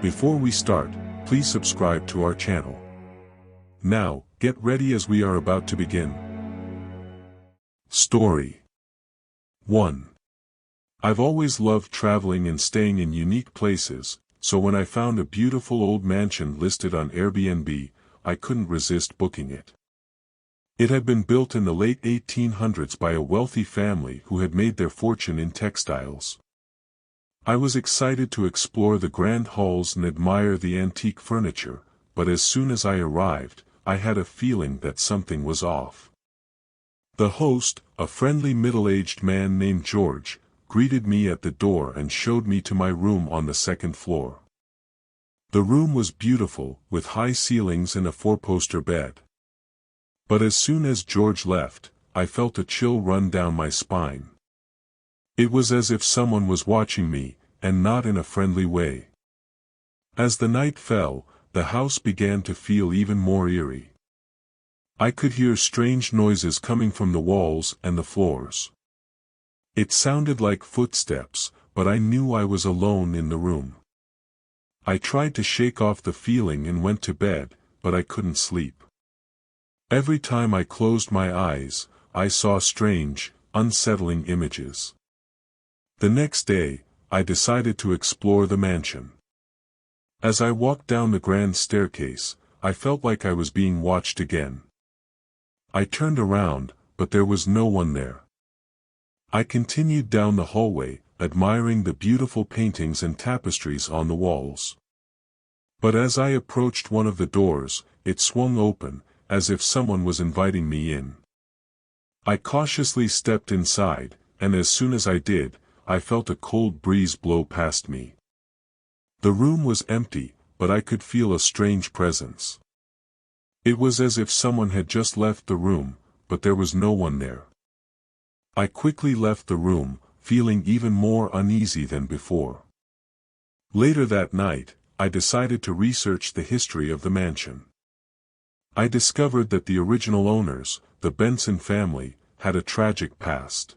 Before we start, please subscribe to our channel. Now, get ready as we are about to begin. Story 1. I've always loved traveling and staying in unique places, so when I found a beautiful old mansion listed on Airbnb, I couldn't resist booking it. It had been built in the late 1800s by a wealthy family who had made their fortune in textiles. I was excited to explore the grand halls and admire the antique furniture, but as soon as I arrived, I had a feeling that something was off. The host, a friendly middle-aged man named George, greeted me at the door and showed me to my room on the second floor. The room was beautiful, with high ceilings and a four-poster bed. But as soon as George left, I felt a chill run down my spine. It was as if someone was watching me, and not in a friendly way. As the night fell, the house began to feel even more eerie. I could hear strange noises coming from the walls and the floors. It sounded like footsteps, but I knew I was alone in the room. I tried to shake off the feeling and went to bed, but I couldn't sleep. Every time I closed my eyes, I saw strange, unsettling images. The next day, I decided to explore the mansion. As I walked down the grand staircase, I felt like I was being watched again. I turned around, but there was no one there. I continued down the hallway, admiring the beautiful paintings and tapestries on the walls. But as I approached one of the doors, it swung open, as if someone was inviting me in. I cautiously stepped inside, and as soon as I did, I felt a cold breeze blow past me. The room was empty, but I could feel a strange presence. It was as if someone had just left the room, but there was no one there. I quickly left the room, feeling even more uneasy than before. Later that night, I decided to research the history of the mansion. I discovered that the original owners, the Benson family, had a tragic past.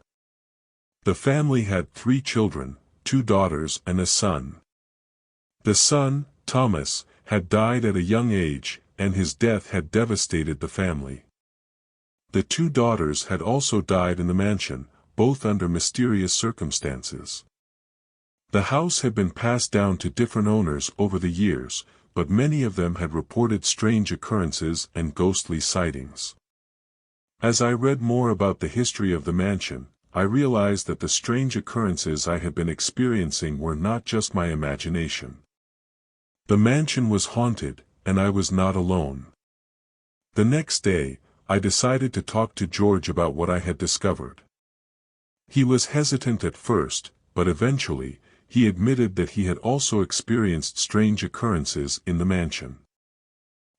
The family had 3 children, 2 daughters and a son. The son, Thomas, had died at a young age, and his death had devastated the family. The 2 daughters had also died in the mansion, both under mysterious circumstances. The house had been passed down to different owners over the years, but many of them had reported strange occurrences and ghostly sightings. As I read more about the history of the mansion, I realized that the strange occurrences I had been experiencing were not just my imagination. The mansion was haunted, and I was not alone. The next day, I decided to talk to George about what I had discovered. He was hesitant at first, but eventually, he admitted that he had also experienced strange occurrences in the mansion.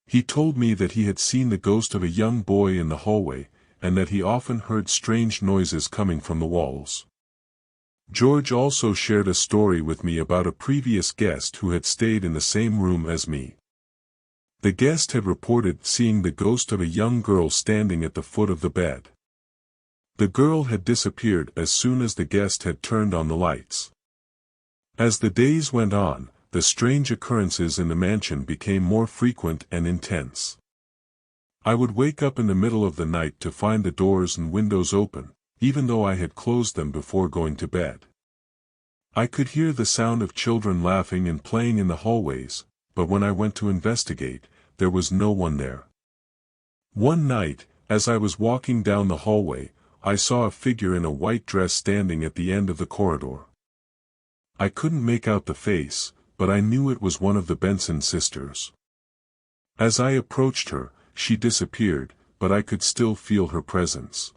He told me that he had seen the ghost of a young boy in the hallway, and that he often heard strange noises coming from the walls. George also shared a story with me about a previous guest who had stayed in the same room as me. The guest had reported seeing the ghost of a young girl standing at the foot of the bed. The girl had disappeared as soon as the guest had turned on the lights. As the days went on, the strange occurrences in the mansion became more frequent and intense. I would wake up in the middle of the night to find the doors and windows open, even though I had closed them before going to bed. I could hear the sound of children laughing and playing in the hallways, but when I went to investigate, there was no one there. One night, as I was walking down the hallway, I saw a figure in a white dress standing at the end of the corridor. I couldn't make out the face, but I knew it was one of the Benson sisters. As I approached her, she disappeared, but I could still feel her presence.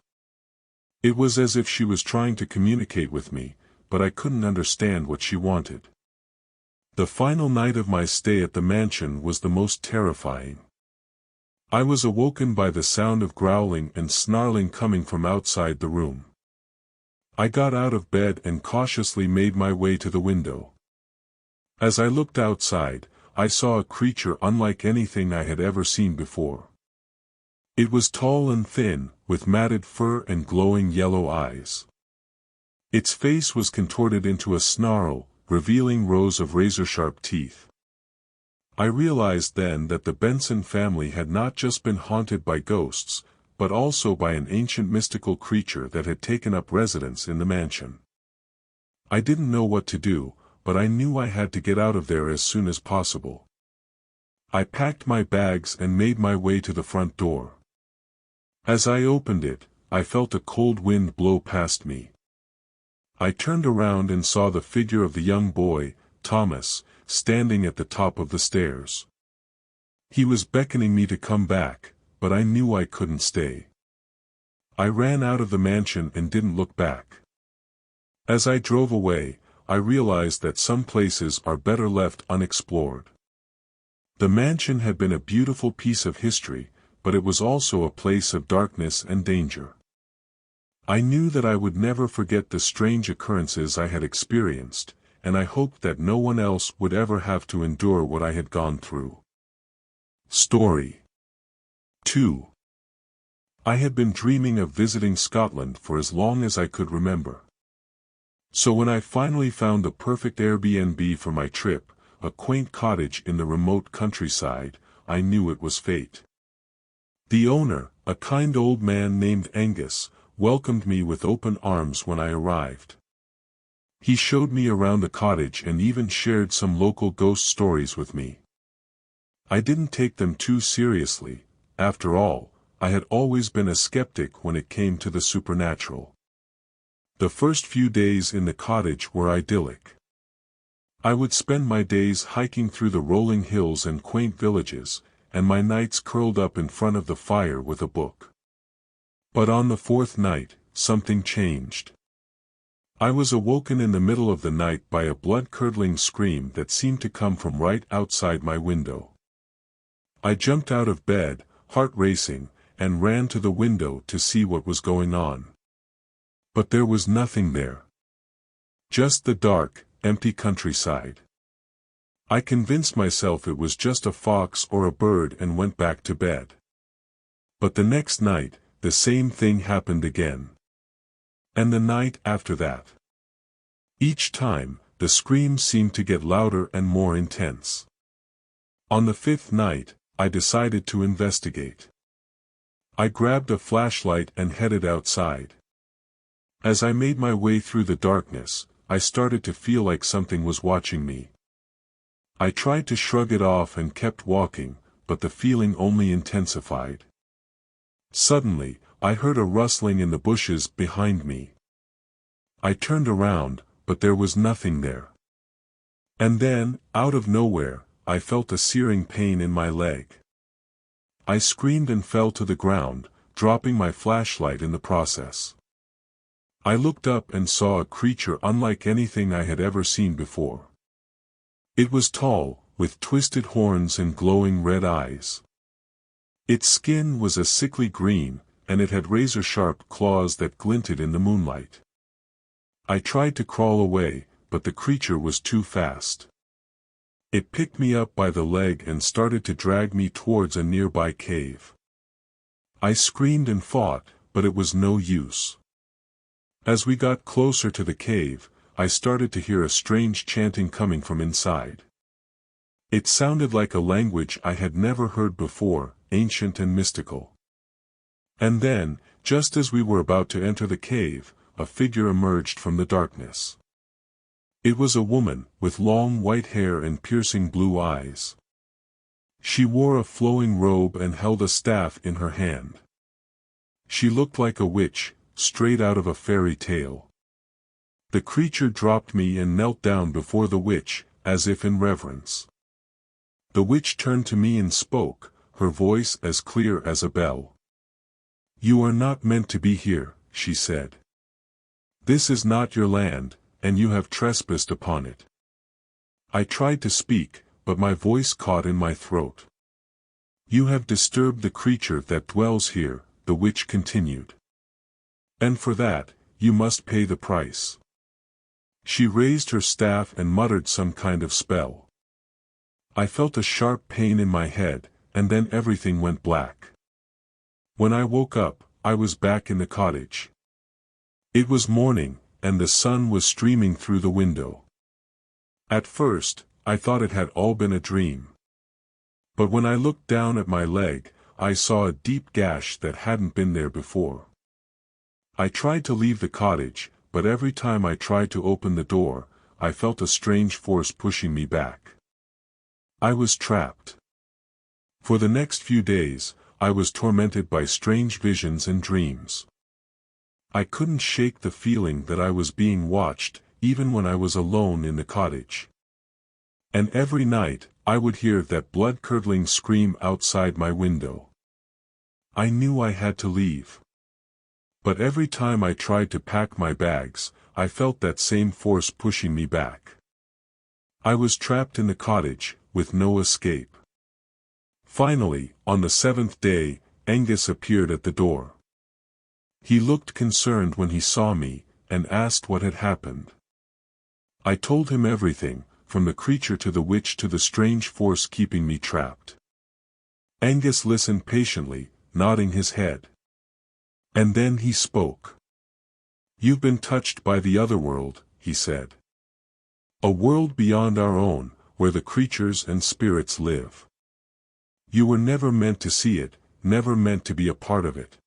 It was as if she was trying to communicate with me, but I couldn't understand what she wanted. The final night of my stay at the mansion was the most terrifying. I was awoken by the sound of growling and snarling coming from outside the room. I got out of bed and cautiously made my way to the window. As I looked outside, I saw a creature unlike anything I had ever seen before. It was tall and thin, with matted fur and glowing yellow eyes. Its face was contorted into a snarl, revealing rows of razor-sharp teeth. I realized then that the Benson family had not just been haunted by ghosts, but also by an ancient mystical creature that had taken up residence in the mansion. I didn't know what to do, but I knew I had to get out of there as soon as possible. I packed my bags and made my way to the front door. As I opened it, I felt a cold wind blow past me. I turned around and saw the figure of the young boy, Thomas, standing at the top of the stairs. He was beckoning me to come back, but I knew I couldn't stay. I ran out of the mansion and didn't look back. As I drove away, I realized that some places are better left unexplored. The mansion had been a beautiful piece of history, but it was also a place of darkness and danger. I knew that I would never forget the strange occurrences I had experienced, and I hoped that no one else would ever have to endure what I had gone through. Story 2. I had been dreaming of visiting Scotland for as long as I could remember. So when I finally found the perfect Airbnb for my trip, a quaint cottage in the remote countryside, I knew it was fate. The owner, a kind old man named Angus, welcomed me with open arms when I arrived. He showed me around the cottage and even shared some local ghost stories with me. I didn't take them too seriously. After all, I had always been a skeptic when it came to the supernatural. The first few days in the cottage were idyllic. I would spend my days hiking through the rolling hills and quaint villages, and my nights curled up in front of the fire with a book. But on the fourth night, something changed. I was awoken in the middle of the night by a blood-curdling scream that seemed to come from right outside my window. I jumped out of bed, heart racing, and ran to the window to see what was going on. But there was nothing there. Just the dark, empty countryside. I convinced myself it was just a fox or a bird and went back to bed. But the next night, the same thing happened again. And the night after that. Each time, the screams seemed to get louder and more intense. On the fifth night, I decided to investigate. I grabbed a flashlight and headed outside. As I made my way through the darkness, I started to feel like something was watching me. I tried to shrug it off and kept walking, but the feeling only intensified. Suddenly, I heard a rustling in the bushes behind me. I turned around, but there was nothing there. And then, out of nowhere, I felt a searing pain in my leg. I screamed and fell to the ground, dropping my flashlight in the process. I looked up and saw a creature unlike anything I had ever seen before. It was tall, with twisted horns and glowing red eyes. Its skin was a sickly green, and it had razor-sharp claws that glinted in the moonlight. I tried to crawl away, but the creature was too fast. It picked me up by the leg and started to drag me towards a nearby cave. I screamed and fought, but it was no use. As we got closer to the cave, I started to hear a strange chanting coming from inside. It sounded like a language I had never heard before, ancient and mystical. And then, just as we were about to enter the cave, a figure emerged from the darkness. It was a woman, with long white hair and piercing blue eyes. She wore a flowing robe and held a staff in her hand. She looked like a witch, straight out of a fairy tale. The creature dropped me and knelt down before the witch, as if in reverence. The witch turned to me and spoke, her voice as clear as a bell. "You are not meant to be here," she said. "This is not your land, and you have trespassed upon it." I tried to speak, but my voice caught in my throat. "You have disturbed the creature that dwells here," the witch continued. "And for that, you must pay the price." She raised her staff and muttered some kind of spell. I felt a sharp pain in my head, and then everything went black. When I woke up, I was back in the cottage. It was morning, and the sun was streaming through the window. At first, I thought it had all been a dream. But when I looked down at my leg, I saw a deep gash that hadn't been there before. I tried to leave the cottage, but every time I tried to open the door, I felt a strange force pushing me back. I was trapped. For the next few days, I was tormented by strange visions and dreams. I couldn't shake the feeling that I was being watched, even when I was alone in the cottage. And every night, I would hear that blood-curdling scream outside my window. I knew I had to leave. But every time I tried to pack my bags, I felt that same force pushing me back. I was trapped in the cottage, with no escape. Finally, on the 7th day, Angus appeared at the door. He looked concerned when he saw me, and asked what had happened. I told him everything, from the creature to the witch to the strange force keeping me trapped. Angus listened patiently, nodding his head. And then he spoke. "You've been touched by the other world," he said. "A world beyond our own, where the creatures and spirits live. You were never meant to see it, never meant to be a part of it.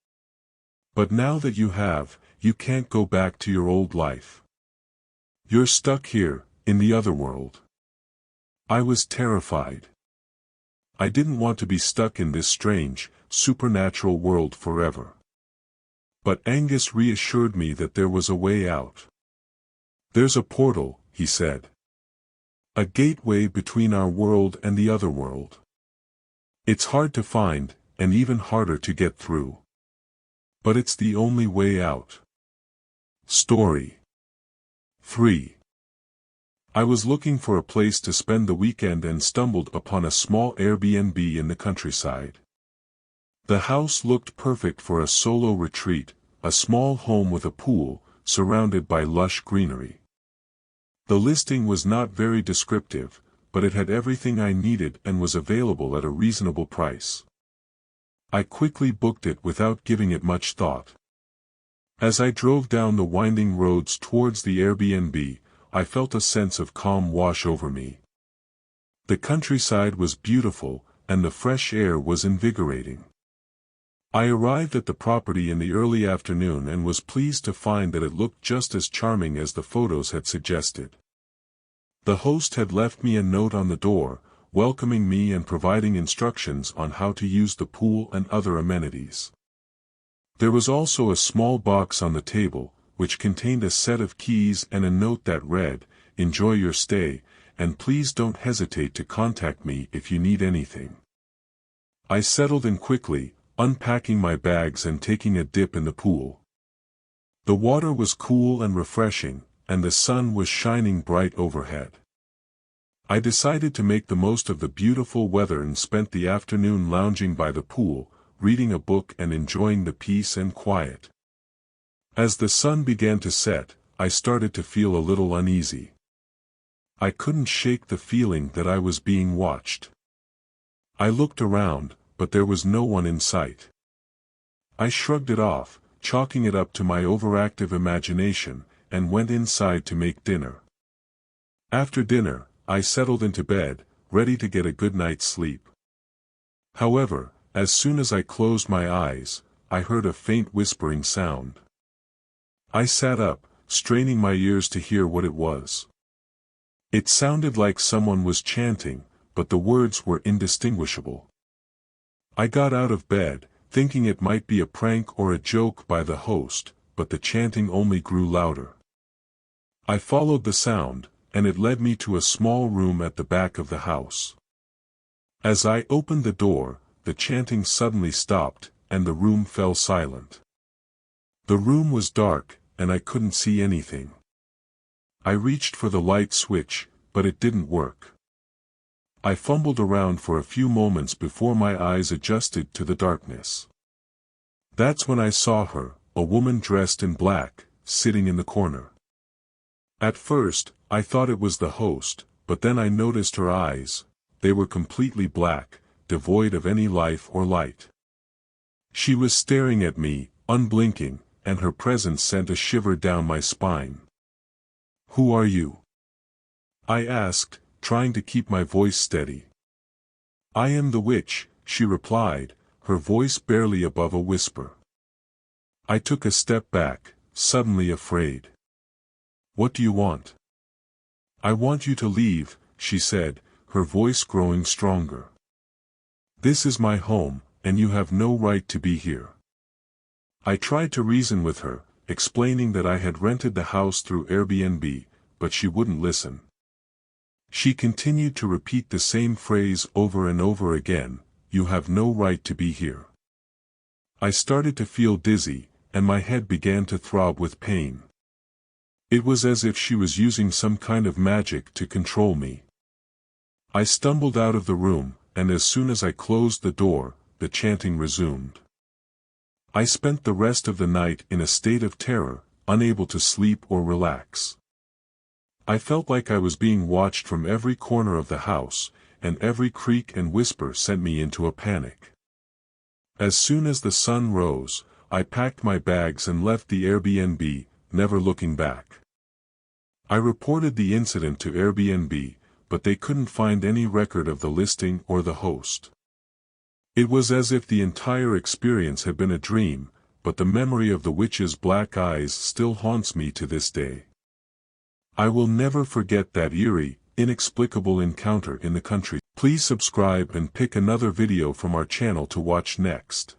But now that you have, you can't go back to your old life. You're stuck here, in the other world." I was terrified. I didn't want to be stuck in this strange, supernatural world forever. But Angus reassured me that there was a way out. "There's a portal," he said. "A gateway between our world and the other world. It's hard to find, and even harder to get through. But it's the only way out." Story 3. I was looking for a place to spend the weekend and stumbled upon a small Airbnb in the countryside. The house looked perfect for a solo retreat, a small home with a pool, surrounded by lush greenery. The listing was not very descriptive, but it had everything I needed and was available at a reasonable price. I quickly booked it without giving it much thought. As I drove down the winding roads towards the Airbnb, I felt a sense of calm wash over me. The countryside was beautiful, and the fresh air was invigorating. I arrived at the property in the early afternoon and was pleased to find that it looked just as charming as the photos had suggested. The host had left me a note on the door, welcoming me and providing instructions on how to use the pool and other amenities. There was also a small box on the table, which contained a set of keys and a note that read, "Enjoy your stay, and please don't hesitate to contact me if you need anything." I settled in quickly, unpacking my bags and taking a dip in the pool. The water was cool and refreshing, and the sun was shining bright overhead. I decided to make the most of the beautiful weather and spent the afternoon lounging by the pool, reading a book and enjoying the peace and quiet. As the sun began to set, I started to feel a little uneasy. I couldn't shake the feeling that I was being watched. I looked around, but there was no one in sight. I shrugged it off, chalking it up to my overactive imagination, and went inside to make dinner. After dinner, I settled into bed, ready to get a good night's sleep. However, as soon as I closed my eyes, I heard a faint whispering sound. I sat up, straining my ears to hear what it was. It sounded like someone was chanting, but the words were indistinguishable. I got out of bed, thinking it might be a prank or a joke by the host, but the chanting only grew louder. I followed the sound, and it led me to a small room at the back of the house. As I opened the door, the chanting suddenly stopped, and the room fell silent. The room was dark, and I couldn't see anything. I reached for the light switch, but it didn't work. I fumbled around for a few moments before my eyes adjusted to the darkness. That's when I saw her, a woman dressed in black, sitting in the corner. At first, I thought it was the host, but then I noticed her eyes. They were completely black, devoid of any life or light. She was staring at me, unblinking, and her presence sent a shiver down my spine. "Who are you?" I asked, trying to keep my voice steady. I am the witch, she replied, her voice barely above a whisper. I took a step back, suddenly afraid. What do you want? I want you to leave, she said, her voice growing stronger. This is my home, and you have no right to be here. I tried to reason with her, explaining that I had rented the house through Airbnb, but she wouldn't listen. She continued to repeat the same phrase over and over again, you have no right to be here. I started to feel dizzy, and my head began to throb with pain. It was as if she was using some kind of magic to control me. I stumbled out of the room, and as soon as I closed the door, the chanting resumed. I spent the rest of the night in a state of terror, unable to sleep or relax. I felt like I was being watched from every corner of the house, and every creak and whisper sent me into a panic. As soon as the sun rose, I packed my bags and left the Airbnb, never looking back. I reported the incident to Airbnb, but they couldn't find any record of the listing or the host. It was as if the entire experience had been a dream, but the memory of the witch's black eyes still haunts me to this day. I will never forget that eerie, inexplicable encounter in the country. Please subscribe and pick another video from our channel to watch next.